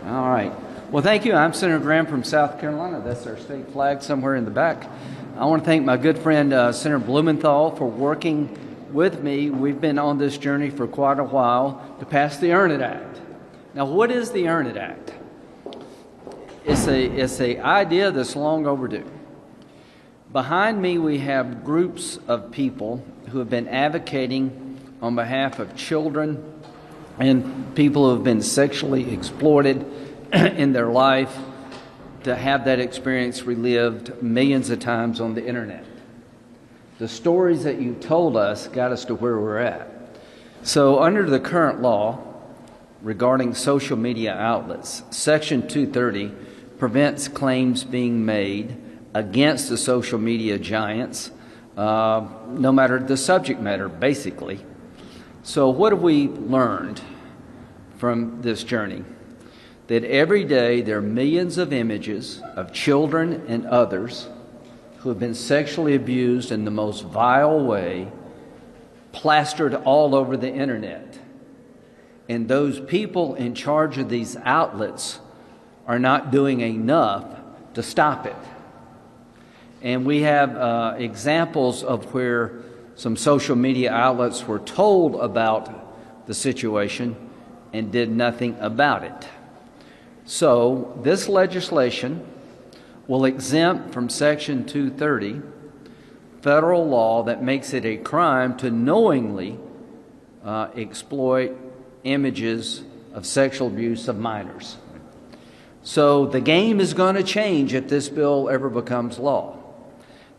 All right. Well, thank you. I'm Senator Graham from South Carolina. That's our state flag somewhere in the back. I want to thank my good friend Senator Blumenthal for working with me. We've been on this journey for quite a while to pass the Earn It Act. Now, what is the Earn It Act? It's a idea that's long overdue. Behind me, we have groups of people who have been advocating on behalf of children and people who have been sexually exploited in their life to have that experience relived millions of times on the internet. The stories that you told us got us to where we're at. So under the current law regarding social media outlets, Section 230 prevents claims being made against the social media giants, no matter the subject matter, basically. So what have we learned from this journey? That every day there are millions of images of children and others who have been sexually abused in the most vile way, plastered all over the internet. And those people in charge of these outlets are not doing enough to stop it. And we have examples of where some social media outlets were told about the situation and did nothing about it. So this legislation will exempt from Section 230 federal law that makes it a crime to knowingly exploit images of sexual abuse of minors. So the game is going to change if this bill ever becomes law.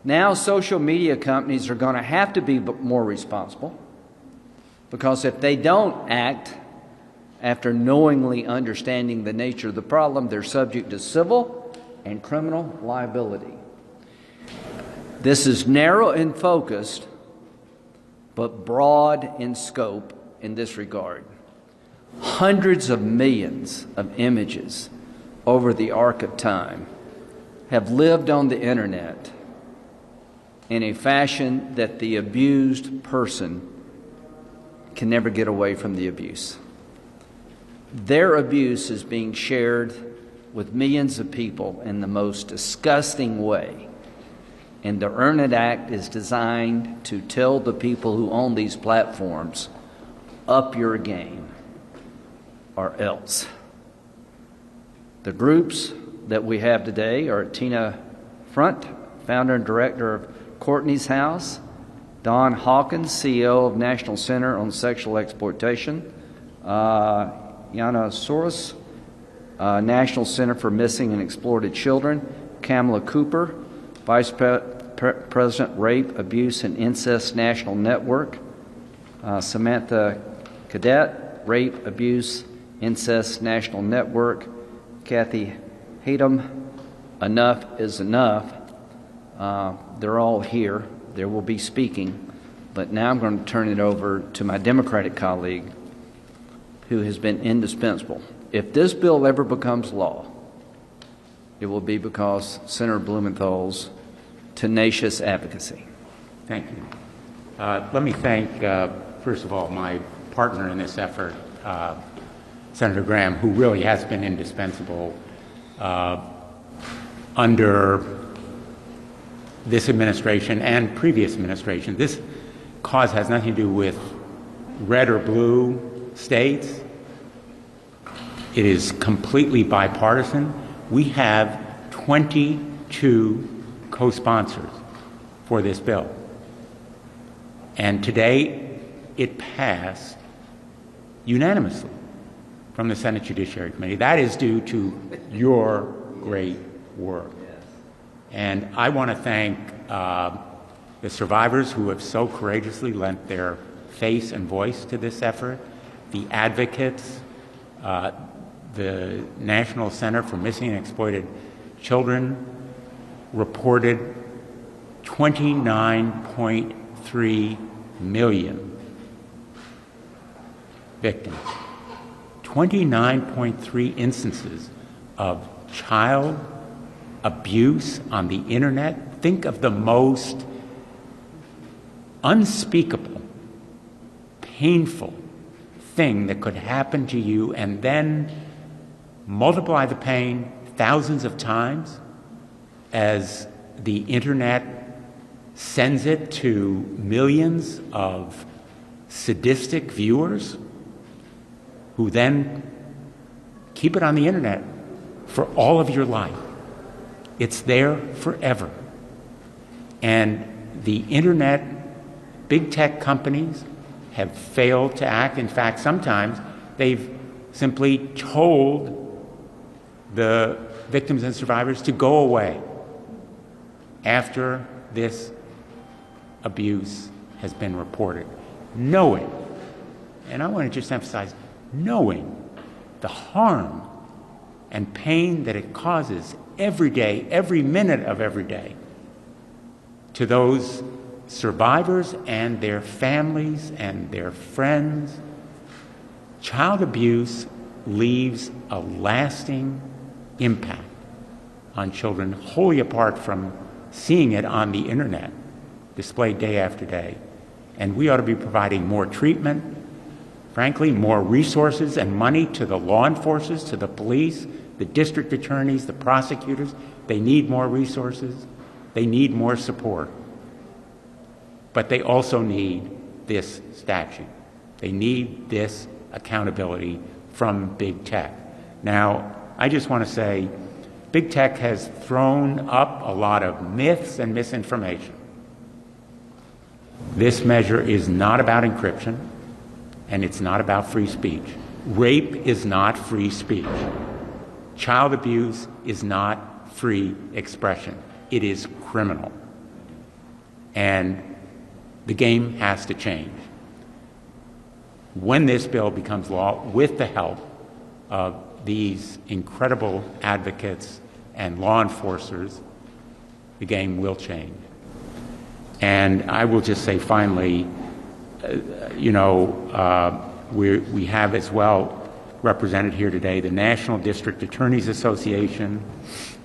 Now social media companies are going to have to be more responsible, because if they don't act after knowingly understanding the nature of the problem, they're subject to civil and criminal liability. This is narrow and focused, but broad in scope in this regard. Hundreds of millions of images over the arc of time have lived on the internet in a fashion that the abused person can never get away from the abuse. Their abuse is being shared with millions of people in the most disgusting way. And the Earn It Act is designed to tell the people who own these platforms, up your game or else. The groups that we have today are Tina Front, founder and director of Courtney's House; Don Hawkins, CEO of National Center on Sexual Exploitation; Yana Soros, National Center for Missing and Exploited Children; Kamala Cooper, Vice President, Rape, Abuse, and Incest National Network; Samantha Cadet, Rape, Abuse, Incest National Network; Kathy Hatem, Enough is Enough. They're all here. They will be speaking. But now I'm going to turn it over to my Democratic colleague, who has been indispensable. If this bill ever becomes law, it will be because Senator Blumenthal's tenacious advocacy. Thank you. Let me thank, first of all, my partner in this effort, Senator Graham, who really has been indispensable under this administration and previous administration. This cause has nothing to do with red or blue states. It is completely bipartisan. We have 22 co-sponsors for this bill. And today it passed unanimously from the Senate Judiciary Committee. That is due to your great work. And I want to thank the survivors who have so courageously lent their face and voice to this effort, the advocates, the National Center for Missing and Exploited Children reported 29.3 million victims. 29.3 instances of child abuse on the internet. Think of the most unspeakable, painful thing that could happen to you, and then multiply the pain thousands of times as the internet sends it to millions of sadistic viewers who then keep it on the internet for all of your life. It's there forever. And the internet, big tech companies have failed to act. In fact, sometimes they've simply told the victims and survivors to go away after this abuse has been reported, knowing, and I want to just emphasize, knowing the harm and pain that it causes every day, every minute of every day, to those survivors and their families and their friends. Child abuse leaves a lasting impact on children, wholly apart from seeing it on the internet, displayed day after day. And we ought to be providing more treatment, frankly, more resources and money to the law enforcers, to the police, the district attorneys, the prosecutors. They need more resources. They need more support. But they also need this statute. They need this accountability from big tech. Now, I just want to say, big tech has thrown up a lot of myths and misinformation. This measure is not about encryption, and it's not about free speech. Rape is not free speech. Child abuse is not free expression. It is criminal. And the game has to change. When this bill becomes law, with the help of these incredible advocates and law enforcers, the game will change. And I will just say finally, we have as well represented here today the National District Attorneys Association,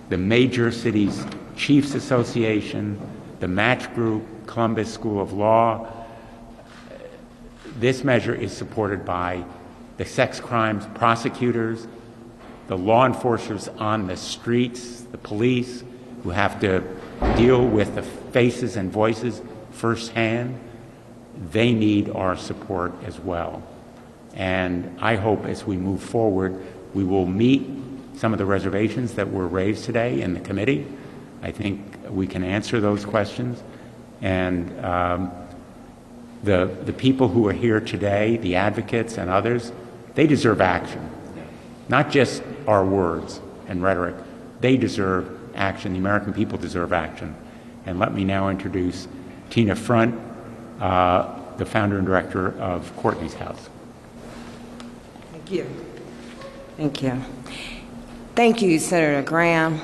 the Major Cities Chiefs Association, the Match Group, Columbus School of Law. This measure is supported by the sex crimes prosecutors, the law enforcers on the streets, the police who have to deal with the faces and voices firsthand. They need our support as well. And I hope as we move forward, we will meet some of the reservations that were raised today in the committee. I think we can answer those questions. And the people who are here today, the advocates and others, they deserve action. Not just our words and rhetoric. They deserve action. The American people deserve action. And let me now introduce Tina Front, the founder and director of Courtney's House. Thank you. Thank you. Thank you, Senator Graham.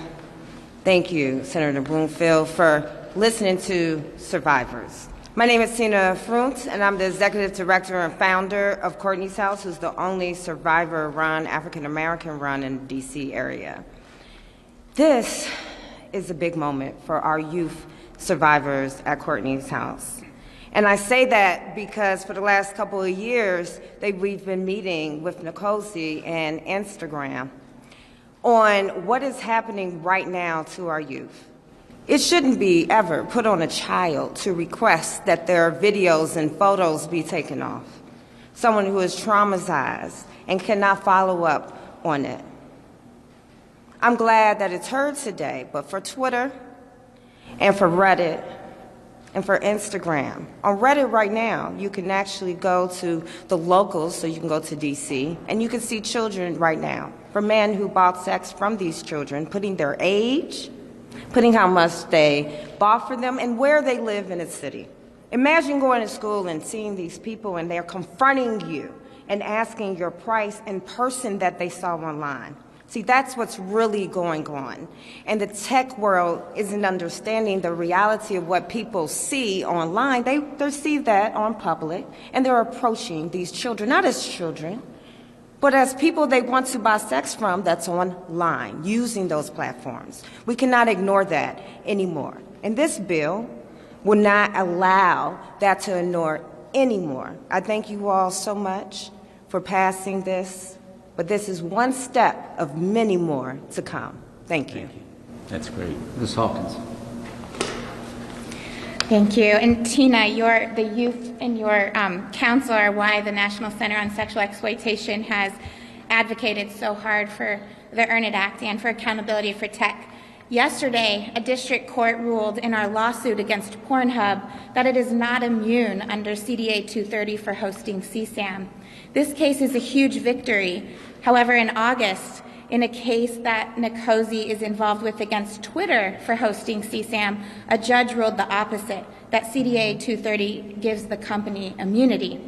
Thank you, Senator Blumenthal, for listening to survivors. My name is Tina Front, and I'm the executive director and founder of Courtney's House, who's the only survivor-run, African-American-run in the D.C. area. This is a big moment for our youth survivors at Courtney's House. And I say that because for the last couple of years, we've been meeting with Nicosi and Instagram on what is happening right now to our youth. It shouldn't be ever put on a child to request that their videos and photos be taken off. Someone who is traumatized and cannot follow up on it. I'm glad that it's heard today, but for Twitter and for Reddit and for Instagram, on Reddit right now, you can actually go to the locals, so you can go to DC, and you can see children right now, for men who bought sex from these children, putting their age, putting how much they bought for them, and where they live in a city. Imagine going to school and seeing these people and they're confronting you and asking your price in person that they saw online. See, that's what's really going on. And the tech world isn't understanding the reality of what people see online. They see that on public, and they're approaching these children, not as children, but as people they want to buy sex from that's online, using those platforms. We cannot ignore that anymore. And this bill will not allow that to ignore anymore. I thank you all so much for passing this but this is one step of many more to come. Thank you. Thank you. That's great. Ms. Hawkins. Thank you. And Tina, the youth and your council are why the National Center on Sexual Exploitation has advocated so hard for the Earn It Act and for accountability for tech. Yesterday, a district court ruled in our lawsuit against Pornhub that it is not immune under CDA 230 for hosting CSAM. This case is a huge victory. However, in August, in a case that Nkosi is involved with against Twitter for hosting CSAM, a judge ruled the opposite, that CDA 230 gives the company immunity.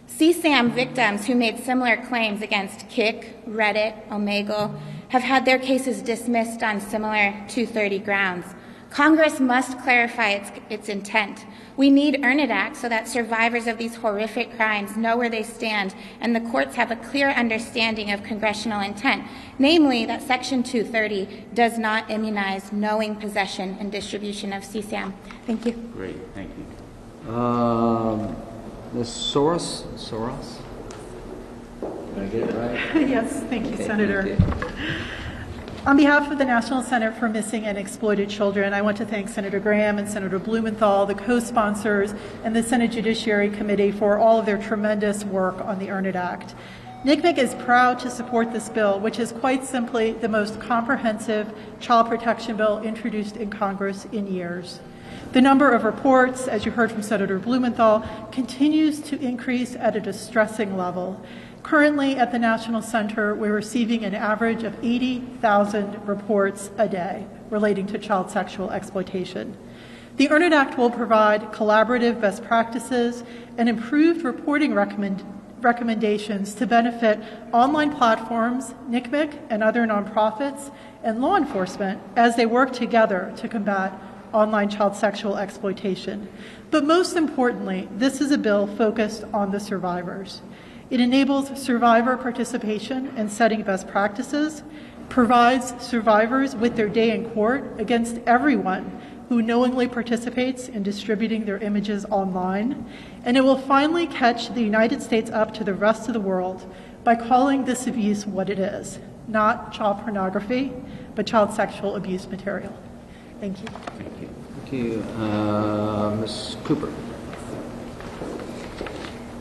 CSAM victims who made similar claims against Kik, Reddit, Omegle have had their cases dismissed on similar 230 grounds. Congress must clarify its intent. We need Earn It Act so that survivors of these horrific crimes know where they stand and the courts have a clear understanding of congressional intent, namely that Section 230 does not immunize knowing possession and distribution of CSAM. Thank you. Great. Thank you. Ms. Soros? Did I get it right? Yes, thank you, Okay, Senator. thank you. On behalf of the National Center for Missing and Exploited Children, I want to thank Senator Graham and Senator Blumenthal, the co-sponsors, and the Senate Judiciary Committee for all of their tremendous work on the Earn It Act. NCMEC is proud to support this bill, which is quite simply the most comprehensive child protection bill introduced in Congress in years. The number of reports, as you heard from Senator Blumenthal, continues to increase at a distressing level. Currently, at the National Center, we're receiving an average of 80,000 reports a day relating to child sexual exploitation. The Earn It Act will provide collaborative best practices and improved reporting recommendations to benefit online platforms, NCMEC, and other nonprofits, and law enforcement as they work together to combat online child sexual exploitation. But most importantly, this is a bill focused on the survivors. It enables survivor participation in setting best practices, provides survivors with their day in court against everyone who knowingly participates in distributing their images online, and it will finally catch the United States up to the rest of the world by calling this abuse what it is, not child pornography, but child sexual abuse material. Thank you. Thank you. Thank you. Ms. Cooper.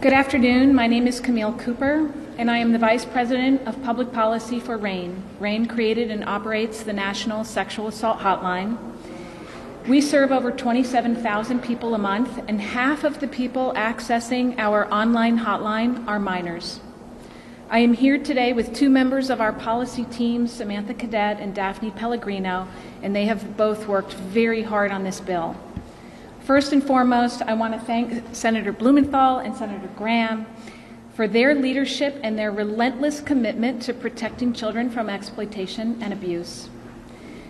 Good afternoon. My name is Camille Cooper, and I am the Vice President of Public Policy for RAIN. RAIN created and operates the National Sexual Assault Hotline. We serve over 27,000 people a month, and half of the people accessing our online hotline are minors. I am here today with two members of our policy team, Samantha Cadet and Daphne Pellegrino, and they have both worked very hard on this bill. First and foremost, I want to thank Senator Blumenthal and Senator Graham for their leadership and their relentless commitment to protecting children from exploitation and abuse.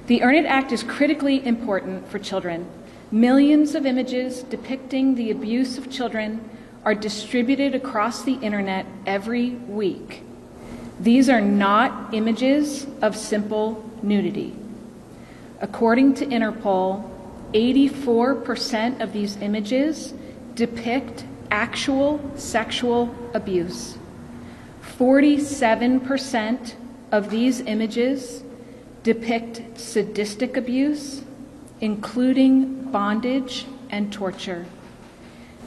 The Earn It Act is critically important for children. Millions of images depicting the abuse of children are distributed across the internet every week. These are not images of simple nudity. According to Interpol, 84% of these images depict actual sexual abuse. 47% of these images depict sadistic abuse, including bondage and torture.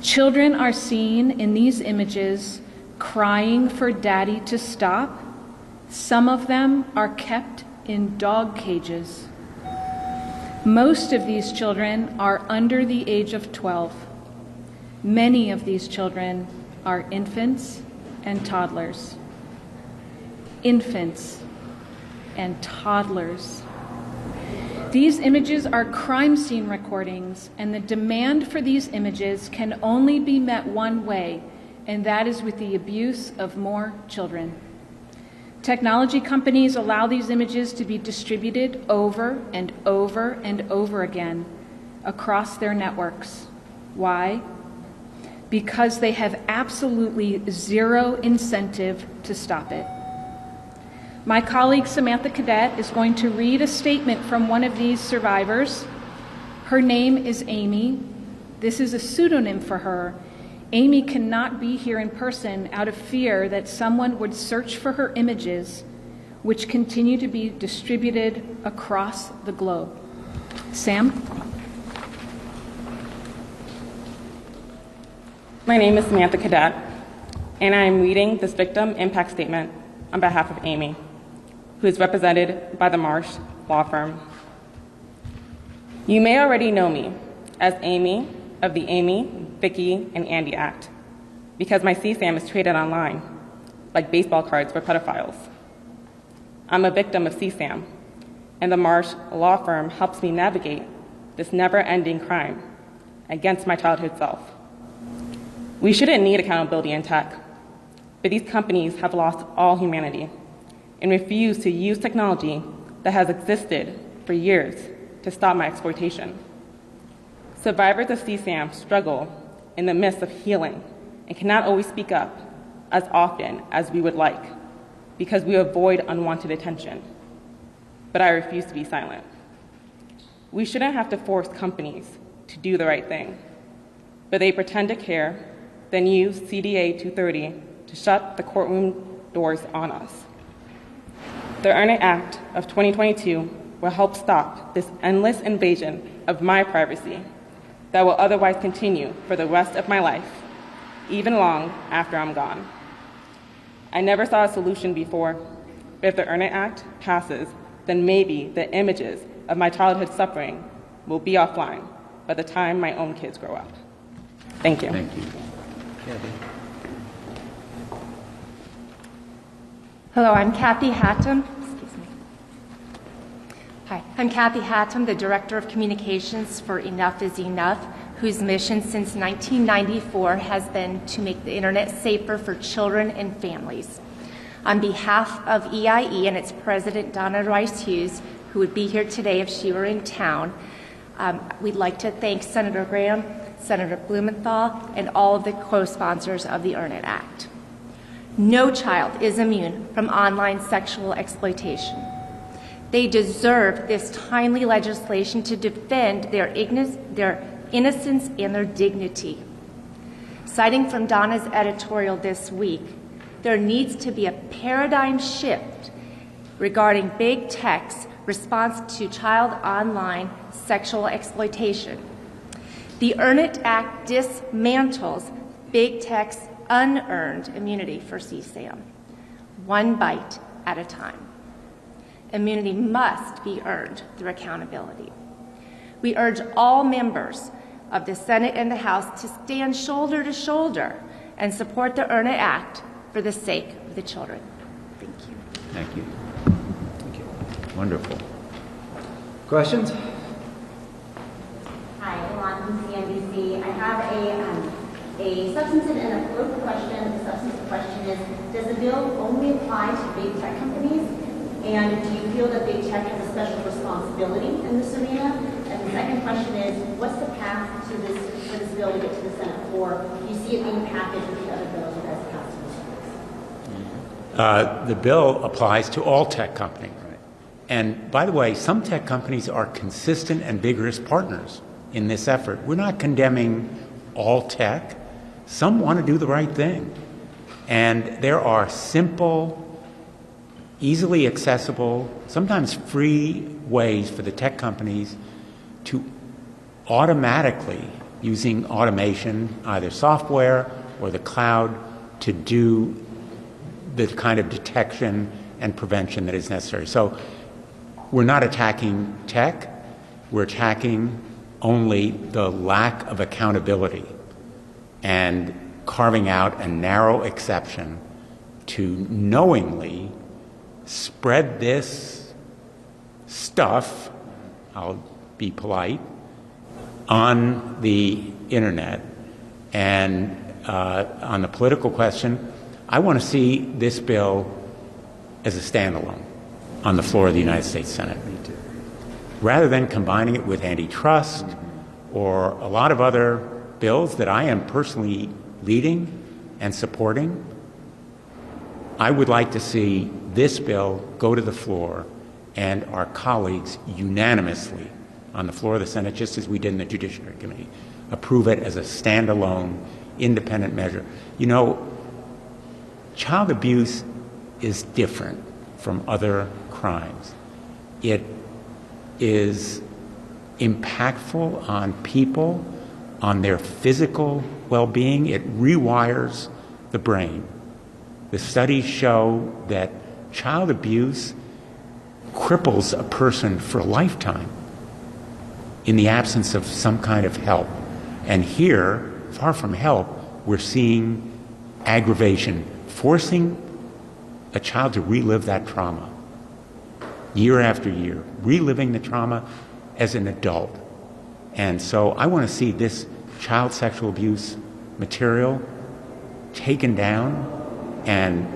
Children are seen in these images crying for daddy to stop. Some of them are kept in dog cages. Most of these children are under the age of 12. Many of these children are infants and toddlers. Infants and toddlers. These images are crime scene recordings, and the demand for these images can only be met one way, and that is with the abuse of more children. Technology companies allow these images to be distributed over and over and over again across their networks. Why? Because they have absolutely zero incentive to stop it. My colleague Samantha Cadet is going to read a statement from one of these survivors. Her name is Amy. This is a pseudonym for her. Amy cannot be here in person out of fear that someone would search for her images, which continue to be distributed across the globe. Sam? My name is Samantha Cadet, and I am reading this victim impact statement on behalf of Amy, who is represented by the Marsh Law Firm. You may already know me as Amy of the Amy, Vicky, and Andy Act, because my CSAM is traded online, like baseball cards for pedophiles. I'm a victim of CSAM, and the Marsh Law Firm helps me navigate this never-ending crime against my childhood self. We shouldn't need accountability in tech, but these companies have lost all humanity and refuse to use technology that has existed for years to stop my exploitation. Survivors of CSAM struggle in the midst of healing and cannot always speak up as often as we would like because we avoid unwanted attention. But I refuse to be silent. We shouldn't have to force companies to do the right thing, but they pretend to care, then use CDA 230 to shut the courtroom doors on us. The Earn It Act of 2022 will help stop this endless invasion of my privacy that will otherwise continue for the rest of my life, even long after I'm gone. I never saw a solution before, but if the Earn It Act passes, then maybe the images of my childhood suffering will be offline by the time my own kids grow up. Thank you. Thank you. Hello, I'm Kathy Hattem. Excuse me. Hi, I'm Kathy Hattem, the Director of Communications for Enough is Enough, whose mission since 1994 has been to make the internet safer for children and families. On behalf of EIE and its president, Donna Rice Hughes, who would be here today if she were in town, we'd like to thank Senator Graham, Senator Blumenthal, and all of the co-sponsors of the Earn It Act. No child is immune from online sexual exploitation. They deserve this timely legislation to defend their innocence and their dignity. Citing from Donna's editorial this week, there needs to be a paradigm shift regarding big tech's response to child online sexual exploitation. The Earn It Act dismantles big tech's unearned immunity for CSAM, one bite at a time. Immunity must be earned through accountability. We urge all members of the Senate and the House to stand shoulder to shoulder and support the Earn It Act for the sake of the children. Thank you. Thank you. Thank you. Wonderful. Questions? Hi, Elon from CNBC. I have a substantive and a political question. The substantive question is, does the bill only apply to big tech companies? And do you feel that big tech has a special responsibility in this arena? And the second question is, what's the path to this for this bill to get to the Senate floor? Do you see it being packaged with the other bills that has passed in the The bill applies to all tech companies. Right. And by the way, some tech companies are consistent and vigorous partners in this effort. We're not condemning all tech. Some want to do the right thing. And there are simple, easily accessible, sometimes free ways for the tech companies to automatically, using automation, either software or the cloud, to do the kind of detection and prevention that is necessary. So we're not attacking tech, we're attacking only the lack of accountability and carving out a narrow exception to knowingly spread this stuff, I'll be polite, on the internet. And on the political question, I want to see this bill as a standalone on the floor of the United States Senate. Me too. Rather than combining it with antitrust or a lot of other bills that I am personally leading and supporting, I would like to see this bill go to the floor and our colleagues unanimously on the floor of the Senate, just as we did in the Judiciary Committee, approve it as a standalone independent measure. You know, child abuse is different from other crimes. It is impactful on people, on their physical well-being. It rewires the brain. The studies show that child abuse cripples a person for a lifetime in the absence of some kind of help. And here, far from help, we're seeing aggravation, forcing a child to relive that trauma year after year, reliving the trauma as an adult. And so I want to see this child sexual abuse material taken down and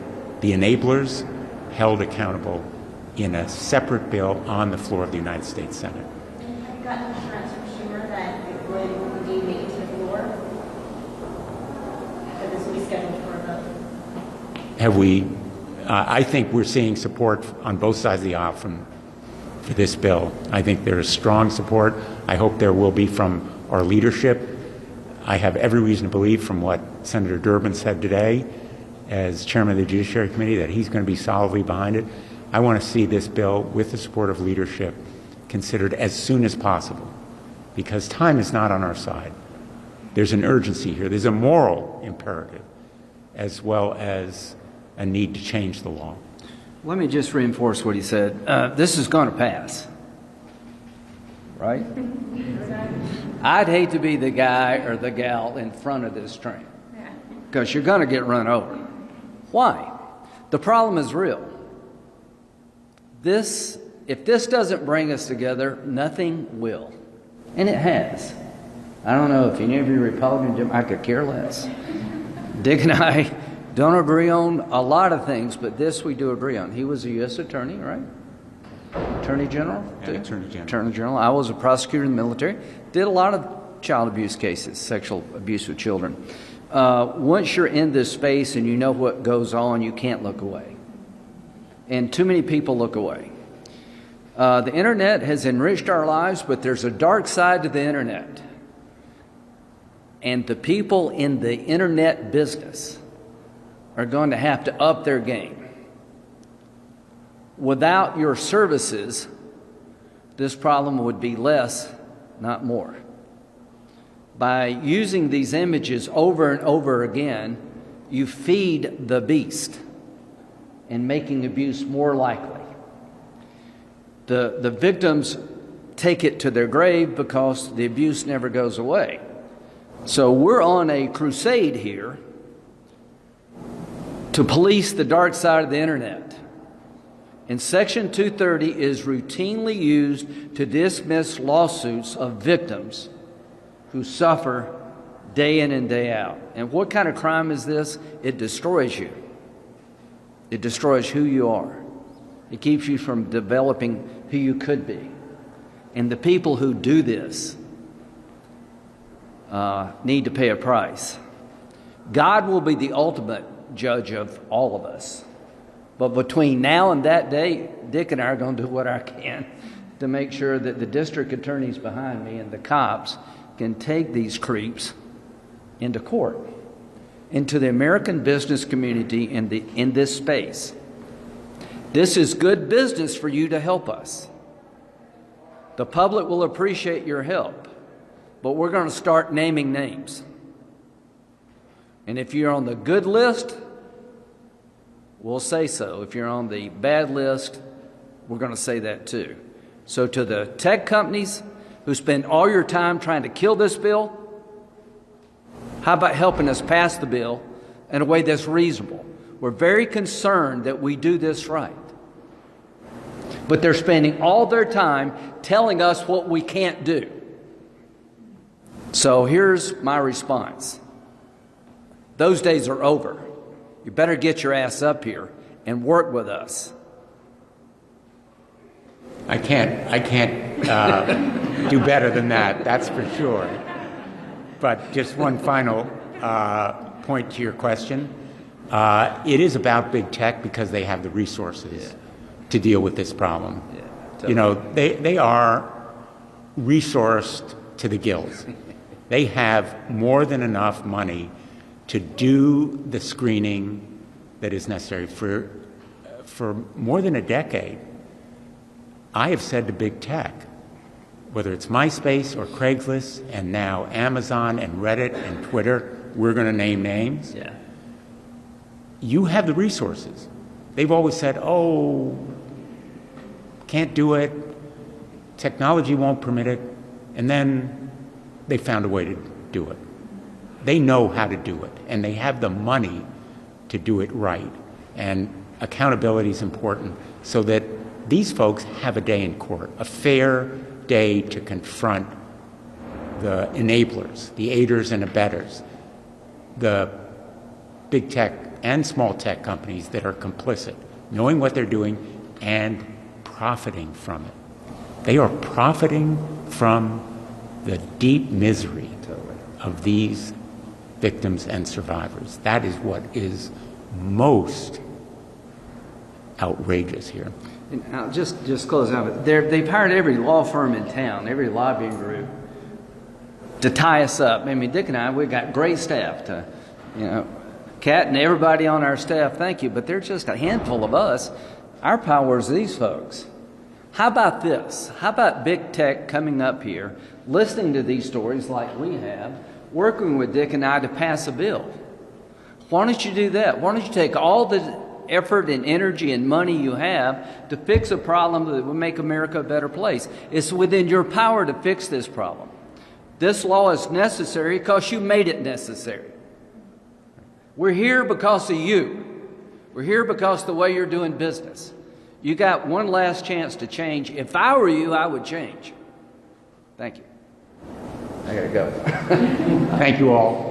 the enablers held accountable in a separate bill on the floor of the United States Senate. Have you gotten assurance from Schumer that it would indeed make it to the floor? That this will be scheduled for a vote? Have we? I think we're seeing support on both sides of the aisle for this bill. I think there is strong support. I hope there will be from our leadership. I have every reason to believe from what Senator Durbin said today as chairman of the Judiciary Committee that he's going to be solidly behind it. I want to see this bill, with the support of leadership, considered as soon as possible, because time is not on our side. There's an urgency here. There's a moral imperative as well as a need to change the law. Let me just reinforce what he said. This is going to pass, right? I'd hate to be the guy or the gal in front of this train, because you're going to get run over. Why? The problem is real. If this doesn't bring us together, nothing will. And it has. I don't know if any of you Republicans, I could care less. Dick and I don't agree on a lot of things, but this we do agree on. He was a U.S. attorney, right? Attorney General? Yeah, Attorney General. Attorney General. I was a prosecutor in the military. Did a lot of child abuse cases, sexual abuse of children. Once you're in this space and you know what goes on, you can't look away. And too many people look away. The internet has enriched our lives, but there's a dark side to the internet. And the people in the internet business are going to have to up their game. Without your services, this problem would be less, not more. By using these images over and over again, you feed the beast and making abuse more likely. The victims take it to their grave because the abuse never goes away. So we're on a crusade here to police the dark side of the internet. And Section 230 is routinely used to dismiss lawsuits of victims who suffer day in and day out. And what kind of crime is this? It destroys you. It destroys who you are. It keeps you from developing who you could be. And the people who do this need to pay a price. God will be the ultimate judge of all of us. But between now and that day, Dick and I are going to do what I can to make sure that the district attorneys behind me and the cops can take these creeps into court, into the American business community in this space. This is good business for you to help us. The public will appreciate your help, but we're going to start naming names. And if you're on the good list, we'll say so. If you're on the bad list, we're going to say that too. So to the tech companies who spend all your time trying to kill this bill, how about helping us pass the bill in a way that's reasonable? We're very concerned that we do this right. But they're spending all their time telling us what we can't do. So here's my response. Those days are over. You better get your ass up here and work with us. I can't do better than that, that's for sure. But just one final point to your question. It is about big tech because they have the resources to deal with this problem. Yeah, totally. You know, they are resourced to the gills. They have more than enough money to do the screening that is necessary. For more than a decade, I have said to big tech, whether it's MySpace or Craigslist, and now Amazon and Reddit and Twitter, we're going to name names. Yeah. You have the resources. They've always said, oh, can't do it, technology won't permit it, and then they found a way to do it. They know how to do it, and they have the money to do it right. And accountability is important so that these folks have a day in court, a fair day to confront the enablers, the aiders and abettors, the big tech and small tech companies that are complicit, knowing what they're doing and profiting from it. They are profiting from the deep misery of these victims and survivors. That is what is most outrageous here. And I'll just close out. They've hired every law firm in town, every lobbying group, to tie us up. I mean, Dick and I, we've got great staff to, Kat and everybody on our staff, thank you, but they're just a handful of us. Our power is these folks. How about this? How about big tech coming up here, listening to these stories like we have, working with Dick and I to pass a bill? Why don't you do that? Why don't you take all the effort and energy and money you have to fix a problem that would make America a better place? It's within your power to fix this problem. This law is necessary because you made it necessary. We're here because of you. We're here because of the way you're doing business. You got one last chance to change. If I were you, I would change. Thank you. I gotta go. Thank you all.